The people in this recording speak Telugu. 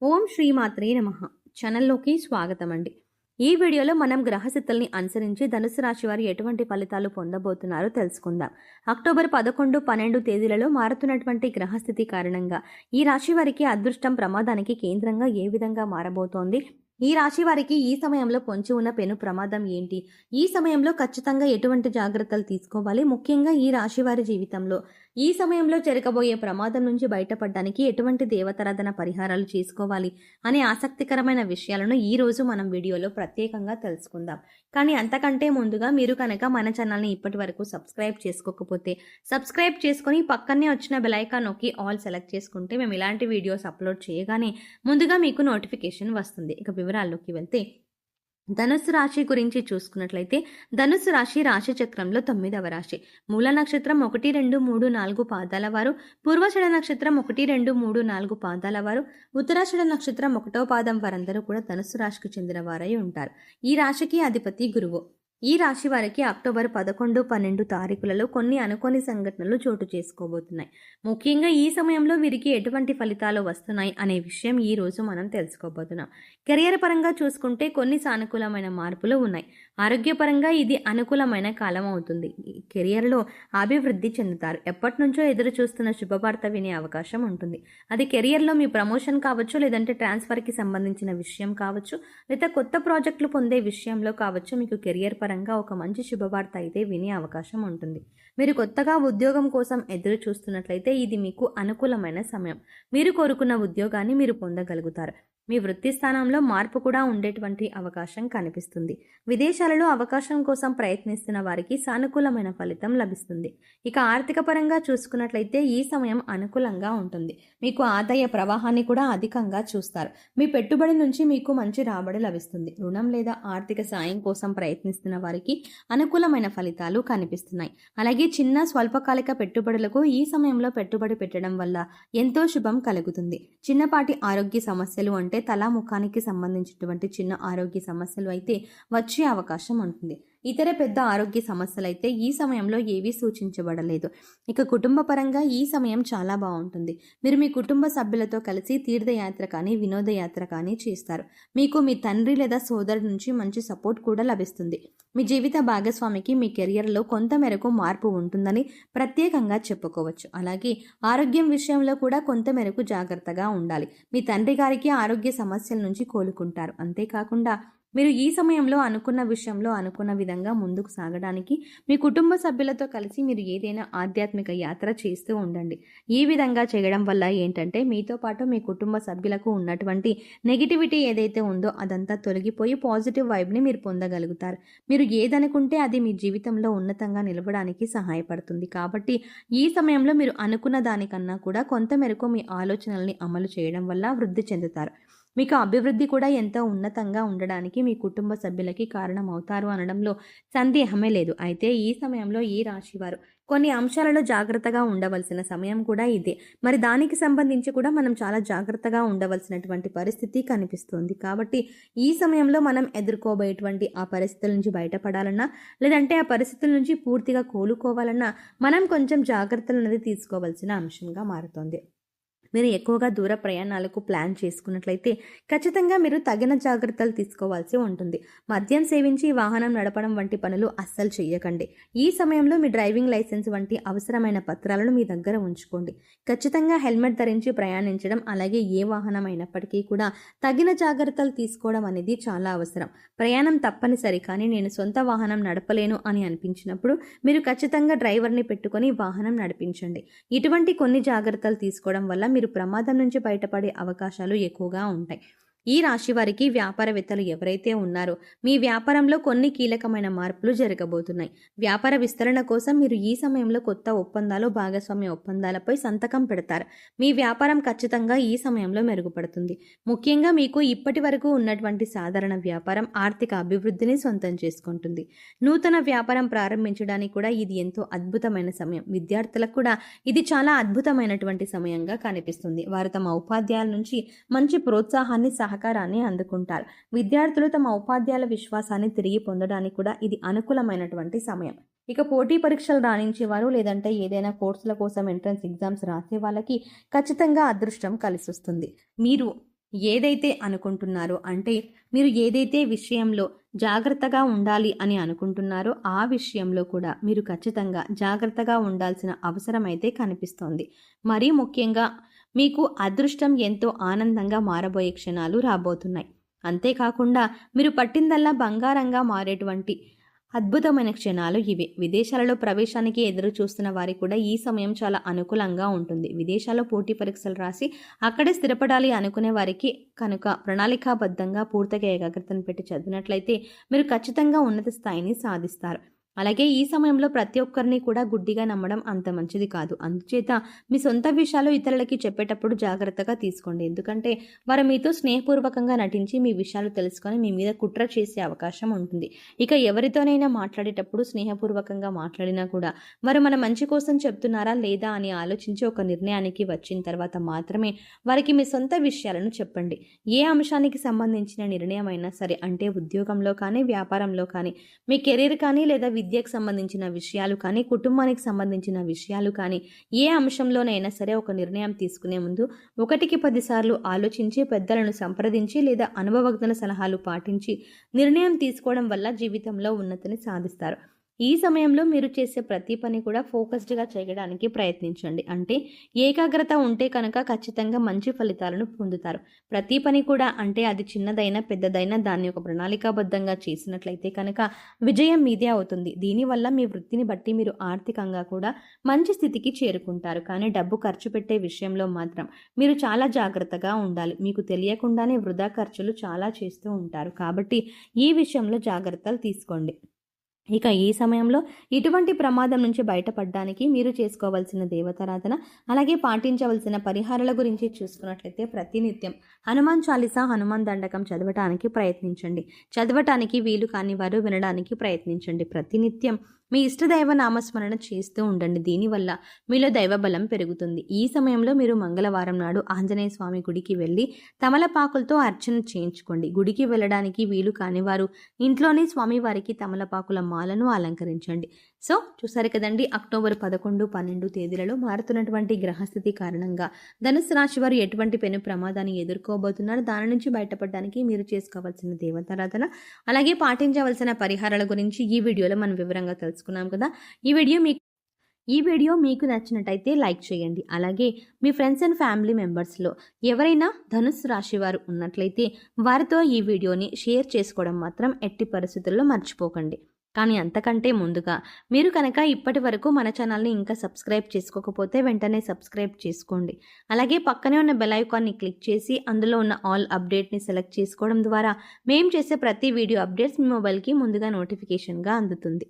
ఓం శ్రీమాత్రే నమః. ఛానల్లోకి స్వాగతం అండి. ఈ వీడియోలో మనం గ్రహస్థితుల్ని అనుసరించి ధనుసు రాశి వారు ఎటువంటి ఫలితాలు పొందబోతున్నారో తెలుసుకుందాం. అక్టోబర్ 11, 12 తేదీలలో మారుతున్నటువంటి గ్రహస్థితి కారణంగా ఈ రాశి వారికి అదృష్టం ప్రమాదానికి కేంద్రంగా ఏ విధంగా మారబోతోంది, ఈ రాశి వారికి ఈ సమయంలో పొంచి ఉన్న పెను ప్రమాదం ఏంటి, ఈ సమయంలో ఖచ్చితంగా ఎటువంటి జాగ్రత్తలు తీసుకోవాలి, ముఖ్యంగా ఈ రాశి వారి జీవితంలో ఈ సమయంలో జరగబోయే ప్రమాదం నుంచి బయటపడడానికి ఎటువంటి దేవతారాధన పరిహారాలు చేసుకోవాలి అనే ఆసక్తికరమైన విషయాలను ఈ రోజు మనం వీడియోలో ప్రత్యేకంగా తెలుసుకుందాం. కానీ అంతకంటే ముందుగా మీరు కనుక మన ఛానల్ని ఇప్పటి వరకు సబ్స్క్రైబ్ చేసుకోకపోతే సబ్స్క్రైబ్ చేసుకొని పక్కనే వచ్చిన బెల్ ఐకాన్ నొక్కి ఆల్ సెలెక్ట్ చేసుకుంటే మేము ఇలాంటి వీడియోస్ అప్లోడ్ చేయగానే ముందుగా మీకు నోటిఫికేషన్ వస్తుంది. ఇక వివరాల్లోకి వెళ్తే ధనుస్సు రాశి గురించి చూసుకున్నట్లయితే ధనుస్సు రాశి రాశి చక్రంలో 9వ రాశి. మూల నక్షత్రం 1, 2, 3, 4 పాదాల వారు, పూర్వాషాఢ నక్షత్రం 1, 2, 3, 4 పాదాల వారు, ఉత్తరాషాఢ నక్షత్రం 1వ పాదం వారందరూ కూడా ధనుస్సు రాశికి చెందిన వారై ఉంటారు. ఈ రాశికి అధిపతి గురువు. ఈ రాశి వారికి అక్టోబర్ 11, 12 తారీఖులలో కొన్ని అనుకోని సంఘటనలు చోటు చేసుకోబోతున్నాయి. ముఖ్యంగా ఈ సమయంలో వీరికి ఎటువంటి ఫలితాలు వస్తున్నాయి అనే విషయం ఈ రోజు మనం తెలుసుకోబోతున్నాం. కెరియర్ పరంగా చూసుకుంటే కొన్ని సానుకూలమైన మార్పులు ఉన్నాయి. ఆరోగ్యపరంగా ఇది అనుకూలమైన కాలం అవుతుంది. కెరియర్లో అభివృద్ధి చెందుతారు. ఎప్పటి నుంచో ఎదురు చూస్తున్న శుభవార్త వినే అవకాశం ఉంటుంది. అది కెరియర్లో మీ ప్రమోషన్ కావచ్చు, లేదంటే ట్రాన్స్ఫర్కి సంబంధించిన విషయం కావచ్చు, లేదా కొత్త ప్రాజెక్టులు పొందే విషయంలో కావచ్చు. మీకు కెరియర్ పరంగా ఒక మంచి శుభవార్త అయితే వినే అవకాశం ఉంటుంది. మీరు కొత్తగా ఉద్యోగం కోసం ఎదురు చూస్తున్నట్లయితే ఇది మీకు అనుకూలమైన సమయం. మీరు కోరుకున్న ఉద్యోగాన్ని మీరు పొందగలుగుతారు. మీ వృత్తి స్థానంలో మార్పు కూడా ఉండేటువంటి అవకాశం కనిపిస్తుంది. విదేశాలలో అవకాశం కోసం ప్రయత్నిస్తున్న వారికి సానుకూలమైన ఫలితం లభిస్తుంది. ఇక ఆర్థిక పరంగా చూసుకున్నట్లయితే ఈ సమయం అనుకూలంగా ఉంటుంది. మీకు ఆదాయ ప్రవాహాన్ని కూడా అధికంగా చూస్తారు. మీ పెట్టుబడి నుంచి మీకు మంచి రాబడి లభిస్తుంది. రుణం లేదా ఆర్థిక సాయం కోసం ప్రయత్నిస్తున్న వారికి అనుకూలమైన ఫలితాలు కనిపిస్తున్నాయి. అలాగే చిన్న స్వల్పకాలిక పెట్టుబడులకు ఈ సమయంలో పెట్టుబడి పెట్టడం వల్ల ఎంతో శుభం కలుగుతుంది. చిన్నపాటి ఆరోగ్య సమస్యలు అంటే తల ముఖానికి సంబంధించినటువంటి చిన్న ఆరోగ్య సమస్యలు అయితే వచ్చే అవకాశం ఉంటుంది. ఇతర పెద్ద ఆరోగ్య సమస్యలు అయితే ఈ సమయంలో ఏవీ సూచించబడలేదు. ఇక కుటుంబ పరంగా ఈ సమయం చాలా బాగుంటుంది. మీరు మీ కుటుంబ సభ్యులతో కలిసి తీర్థయాత్ర కానీ వినోదయాత్ర కానీ చేస్తారు. మీకు మీ తండ్రి లేదా సోదరుడి నుంచి మంచి సపోర్ట్ కూడా లభిస్తుంది. మీ జీవిత భాగస్వామికి మీ కెరియర్లో కొంత మేరకు మార్పు ఉంటుందని ప్రత్యేకంగా చెప్పుకోవచ్చు. అలాగే ఆరోగ్యం విషయంలో కూడా కొంత మేరకు జాగ్రత్తగా ఉండాలి. మీ తండ్రి గారికి ఆరోగ్య సమస్యల నుంచి కోలుకుంటారు. అంతేకాకుండా మీరు ఈ సమయంలో అనుకున్న విషయంలో అనుకున్న విధంగా ముందుకు సాగడానికి మీ కుటుంబ సభ్యులతో కలిసి మీరు ఏదైనా ఆధ్యాత్మిక యాత్ర చేస్తూ ఉండండి. ఈ విధంగా చేయడం వల్ల ఏంటంటే మీతో పాటు మీ కుటుంబ సభ్యులకు ఉన్నటువంటి నెగిటివిటీ ఏదైతే ఉందో అదంతా తొలగిపోయి పాజిటివ్ వైబ్ని మీరు పొందగలుగుతారు. మీరు ఏదనుకుంటే అది మీ జీవితంలో ఉన్నతంగా నిలవడానికి సహాయపడుతుంది. కాబట్టి ఈ సమయంలో మీరు అనుకున్న దానికన్నా కూడా కొంత మేరకు మీ ఆలోచనల్ని అమలు చేయడం వల్ల వృద్ధి చెందుతారు. మీకు అభివృద్ధి కూడా ఎంతో ఉన్నతంగా ఉండడానికి మీ కుటుంబ సభ్యులకి కారణం అవుతారు అనడంలో సందేహమే లేదు. అయితే ఈ సమయంలో ఈ రాశి వారు కొన్ని అంశాలలో జాగ్రత్తగా ఉండవలసిన సమయం కూడా ఇదే. మరి దానికి సంబంధించి కూడా మనం చాలా జాగ్రత్తగా ఉండవలసినటువంటి పరిస్థితి కనిపిస్తుంది. కాబట్టి ఈ సమయంలో మనం ఎదుర్కోబోయేటువంటి ఆ పరిస్థితుల నుంచి బయటపడాలన్నా, లేదంటే ఆ పరిస్థితుల నుంచి పూర్తిగా కోలుకోవాలన్నా మనం కొంచెం జాగ్రత్తలు అనేది తీసుకోవాల్సిన అంశంగా మారుతుంది. మీరు ఎక్కువగా దూర ప్రయాణాలకు ప్లాన్ చేసుకున్నట్లయితే ఖచ్చితంగా మీరు తగిన జాగ్రత్తలు తీసుకోవాల్సి ఉంటుంది. మద్యం సేవించి వాహనం నడపడం వంటి పనులు అస్సలు చేయకండి. ఈ సమయంలో మీ డ్రైవింగ్ లైసెన్స్ వంటి అవసరమైన పత్రాలను మీ దగ్గర ఉంచుకోండి. ఖచ్చితంగా హెల్మెట్ ధరించి ప్రయాణించడం, అలాగే ఏ వాహనం అయినప్పటికీ కూడా తగిన జాగ్రత్తలు తీసుకోవడం అనేది చాలా అవసరం. ప్రయాణం తప్పనిసరి, కానీ నేను సొంత వాహనం నడపలేను అని అనిపించినప్పుడు మీరు ఖచ్చితంగా డ్రైవర్ని పెట్టుకొని వాహనం నడిపించండి. ఇటువంటి కొన్ని జాగ్రత్తలు తీసుకోవడం వల్ల మీరు ప్రమాదం నుంచి బయటపడే అవకాశాలు ఎక్కువగా ఉంటాయి. ఈ రాశి వారికి వ్యాపారవేత్తలు ఎవరైతే ఉన్నారో మీ వ్యాపారంలో కొన్ని కీలకమైన మార్పులు జరగబోతున్నాయి. వ్యాపార విస్తరణ కోసం మీరు ఈ సమయంలో కొత్త ఒప్పందాలు, భాగస్వామ్య ఒప్పందాలపై సంతకం పెడతారు. మీ వ్యాపారం ఖచ్చితంగా ఈ సమయంలో మెరుగుపడుతుంది. ముఖ్యంగా మీకు ఇప్పటి వరకు ఉన్నటువంటి సాధారణ వ్యాపారం ఆర్థిక అభివృద్ధిని సొంతం చేసుకుంటుంది. నూతన వ్యాపారం ప్రారంభించడానికి కూడా ఇది ఎంతో అద్భుతమైన సమయం. విద్యార్థులకు కూడా ఇది చాలా అద్భుతమైనటువంటి సమయంగా కనిపిస్తుంది. వారు తమ ఉపాధ్యాయుల నుంచి మంచి ప్రోత్సాహాన్ని, సహకారాన్ని అందుకుంటారు. విద్యార్థులు తమ ఉపాధ్యాయుల విశ్వాసాన్ని తిరిగి పొందడానికి కూడా ఇది అనుకూలమైనటువంటి సమయం. ఇక పోటీ పరీక్షలు రాణించేవారు, లేదంటే ఏదైనా కోర్సుల కోసం ఎంట్రన్స్ ఎగ్జామ్స్ రాసే వాళ్ళకి ఖచ్చితంగా అదృష్టం కలిసి వస్తుంది. మీరు ఏదైతే అనుకుంటున్నారో, అంటే మీరు ఏదైతే విషయంలో జాగ్రత్తగా ఉండాలి అని అనుకుంటున్నారో ఆ విషయంలో కూడా మీరు ఖచ్చితంగా జాగ్రత్తగా ఉండాల్సిన అవసరం అయితే కనిపిస్తోంది. మరీ ముఖ్యంగా మీకు అదృష్టం ఎంతో ఆనందంగా మారబోయే క్షణాలు రాబోతున్నాయి. అంతేకాకుండా మీరు పట్టిందల్లా బంగారంగా మారేటువంటి అద్భుతమైన క్షణాలు ఇవే. విదేశాలలో ప్రవేశానికి ఎదురు చూస్తున్న వారికి కూడా ఈ సమయం చాలా అనుకూలంగా ఉంటుంది. విదేశాల్లో పోటీ పరీక్షలు రాసి అక్కడే స్థిరపడాలి అనుకునే వారికి కనుక ప్రణాళికాబద్ధంగా పూర్తిగా ఏకాగ్రతను పెట్టి చదివినట్లయితే మీరు ఖచ్చితంగా ఉన్నత స్థాయిని సాధిస్తారు. అలాగే ఈ సమయంలో ప్రతి ఒక్కరిని కూడా గుడ్డిగా నమ్మడం అంత మంచిది కాదు. అందుచేత మీ సొంత విషయాలు ఇతరులకి చెప్పేటప్పుడు జాగ్రత్తగా తీసుకోండి. ఎందుకంటే వారు మీతో స్నేహపూర్వకంగా నటించి మీ విషయాలు తెలుసుకొని మీ మీద కుట్ర చేసే అవకాశం ఉంటుంది. ఇక ఎవరితోనైనా మాట్లాడేటప్పుడు స్నేహపూర్వకంగా మాట్లాడినా కూడా వారు మన మంచి కోసం చెప్తున్నారా లేదా అని ఆలోచించి ఒక నిర్ణయానికి వచ్చిన తర్వాత మాత్రమే వారికి మీ సొంత విషయాలను చెప్పండి. ఏ అంశానికి సంబంధించిన నిర్ణయం అయినా సరే, అంటే ఉద్యోగంలో కానీ, వ్యాపారంలో కానీ, మీ కెరీర్ కానీ, లేదా విద్యకు సంబంధించిన విషయాలు కానీ, కుటుంబానికి సంబంధించిన విషయాలు కానీ, ఏ అంశంలోనైనా సరే ఒక నిర్ణయం తీసుకునే ముందు 1కి 10 సార్లు ఆలోచించి పెద్దలను సంప్రదించి లేదా అనుభవజ్ఞుల సలహాలు పాటించి నిర్ణయం తీసుకోవడం వల్ల జీవితంలో ఉన్నతిని సాధిస్తారు. ఈ సమయంలో మీరు చేసే ప్రతి పని కూడా ఫోకస్డ్గా చేయడానికి ప్రయత్నించండి. అంటే ఏకాగ్రత ఉంటే కనుక ఖచ్చితంగా మంచి ఫలితాలను పొందుతారు. ప్రతి పని కూడా, అంటే అది చిన్నదైనా పెద్దదైనా, దాన్ని ఒక ప్రణాళికాబద్ధంగా చేసినట్లయితే కనుక విజయం మీదే అవుతుంది. దీనివల్ల మీ వృత్తిని బట్టి మీరు ఆర్థికంగా కూడా మంచి స్థితికి చేరుకుంటారు. కానీ డబ్బు ఖర్చు పెట్టే విషయంలో మాత్రం మీరు చాలా జాగ్రత్తగా ఉండాలి. మీకు తెలియకుండానే వృధా ఖర్చులు చాలా చేస్తూ ఉంటారు. కాబట్టి ఈ విషయంలో జాగ్రత్తలు తీసుకోండి. ఇక ఈ సమయంలో ఇటువంటి ప్రమాదం నుంచి బయటపడడానికి మీరు చేసుకోవాల్సిన దేవతారాధన, అలాగే పాటించవలసిన పరిహారాల గురించి చూసుకున్నట్లయితే ప్రతినిత్యం హనుమాన్ చాలీసా, హనుమాన్ దండకం చదవటానికి ప్రయత్నించండి. చదవటానికి వీలు కాని వారు వినడానికి ప్రయత్నించండి. ప్రతినిత్యం మీ ఇష్టదైవ నామస్మరణ చేస్తూ ఉండండి. దీనివల్ల మీలో దైవబలం పెరుగుతుంది. ఈ సమయంలో మీరు మంగళవారం నాడు ఆంజనేయ స్వామి గుడికి వెళ్ళి తమలపాకులతో అర్చన చేయించుకోండి. గుడికి వెళ్ళడానికి వీలు కానివారు ఇంట్లోనే స్వామివారికి తమలపాకుల మాలను అలంకరించండి. సో చూసారు కదండి, అక్టోబర్ 11, 12 తేదీలలో మారుతున్నటువంటి గ్రహస్థితి కారణంగా ధనుసు రాశి వారు ఎటువంటి పెను ప్రమాదాన్ని ఎదుర్కోబోతున్నారు, దాని నుంచి బయటపడడానికి మీరు చేసుకోవాల్సిన దేవతారాధన, అలాగే పాటించవలసిన పరిహారాల గురించి ఈ వీడియోలో మనం వివరంగా తెలుసుకున్నాం కదా. ఈ వీడియో మీకు నచ్చినట్టయితే లైక్ చేయండి. అలాగే మీ ఫ్రెండ్స్ అండ్ ఫ్యామిలీ మెంబర్స్లో ఎవరైనా ధనుస్సు రాశి వారు ఉన్నట్లయితే వారితో ఈ వీడియోని షేర్ చేసుకోవడం మాత్రం ఎట్టి పరిస్థితుల్లో మర్చిపోకండి. కానీ అంతకంటే ముందుగా మీరు కనుక ఇప్పటి వరకు మన ఛానల్ని ఇంకా సబ్స్క్రైబ్ చేసుకోకపోతే వెంటనే సబ్స్క్రైబ్ చేసుకోండి. అలాగే పక్కనే ఉన్న బెల్ ఐకాన్ని క్లిక్ చేసి అందులో ఉన్న ఆల్ అప్డేట్ని సెలెక్ట్ చేసుకోవడం ద్వారా మేము చేసే ప్రతి వీడియో అప్డేట్స్ మీ మొబైల్కి ముందుగా నోటిఫికేషన్గా అందుతుంది.